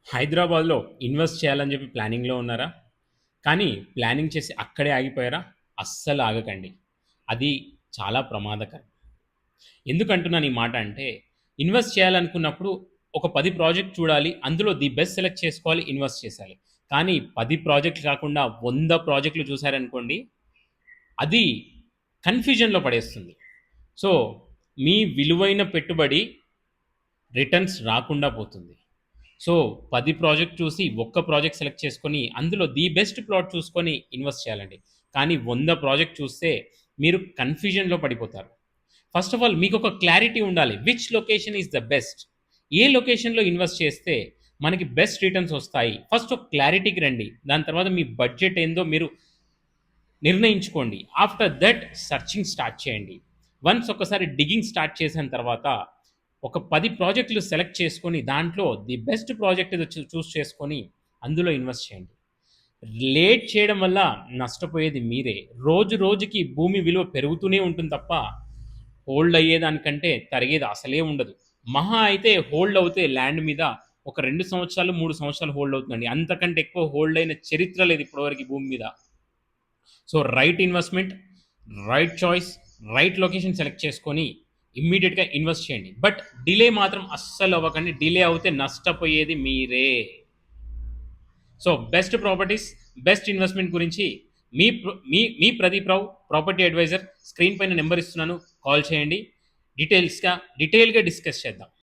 హైదరాబాద్‌లో ఇన్వెస్ట్ చేయాలని చెప్పి ప్లానింగ్‌లో ఉన్నారా? కానీ ప్లానింగ్ చేసి అక్కడే ఆగిపోయారా? అస్సలు ఆగకండి. అది చాలా ప్రమాదకరం. ఎందుకంటున్నాను ఈ మాట అంటే, ఇన్వెస్ట్ చేయాలనుకున్నప్పుడు ఒక 10 ప్రాజెక్ట్ చూడాలి. అందులో ది బెస్ట్ సెలెక్ట్ చేసుకోవాలి, ఇన్వెస్ట్ చేసేయాలి. కానీ 10 ప్రాజెక్ట్‌లు కాకుండా 100 ప్రాజెక్ట్‌లు చూసారనుకోండి, అది కన్‌ఫ్యూజన్‌లో పడేస్తుంది. సో, మీ విలువైన పెట్టుబడి రిటర్న్స్ రాకుండా పోతుంది. సో, 10 ప్రాజెక్ట్ చూసి ఒక్క ప్రాజెక్ట్ సెలెక్ట్ చేసుకొని, అందులో ది బెస్ట్ ప్లాట్ చూసుకొని ఇన్వెస్ట్ చేయాలండి. కానీ 100 ప్రాజెక్ట్ చూస్తే మీరు కన్‌ఫ్యూజన్‌లో పడిపోతారు. ఫస్ట్ ఆఫ్ ఆల్ మీకొక క్లారిటీ ఉండాలి. Which location is the best? ఏ లొకేషన్‌లో ఇన్వెస్ట్ చేస్తే మనకి బెస్ట్ రిటర్న్స్ వస్తాయి? ఫస్ట్ ఒక క్లారిటీకి రండి. దాని తర్వాత మీ బడ్జెట్ ఏందో మీరు నిర్ణయించుకోండి. ఆఫ్టర్ దట్ సెర్చింగ్ స్టార్ట్ చేయండి. వన్స్ ఒకసారి డిగ్గింగ్ స్టార్ట్ చేసిన తర్వాత ఒక 10 ప్రాజెక్టులు సెలెక్ట్ చేసుకొని దాంట్లో ది బెస్ట్ ప్రాజెక్ట్ ఏదో చూస్ చేసుకొని అందులో ఇన్వెస్ట్ చేయండి. లేట్ చేయడం వల్ల నష్టపోయేది మీరే. రోజు రోజుకి భూమి విలువ పెరుగుతూనే ఉంటుంది తప్ప హోల్డ్ అయ్యేదానికంటే తరిగేది అసలే ఉండదు. మహా అయితే హోల్డ్ అవుతే ల్యాండ్ మీద ఒక 2 సంవత్సరాలు, 3 సంవత్సరాలు హోల్డ్ అవుతుందండి. అంతకంటే ఎక్కువ హోల్డ్ అయిన చరిత్ర లేదు ఇప్పటివరకు ఈ భూమి మీద. So right investment, right choice, right location select చేసుకొని ఇమ్మీడియట్గా ఇన్వెస్ట్ చేయండి. బట్ డిలే మాత్రం అస్సలు అవ్వకండి. డిలే అవుతే నష్టపోయేది మీరే. So best properties, best investment గురించి మీ ప్రదీప్ రావు, ప్రాపర్టీ అడ్వైజర్. స్క్రీన్ పైన నెంబర్ ఇస్తున్నాను, కాల్ చేయండి. డీటెయిల్గా డిస్కస్ చేద్దాం.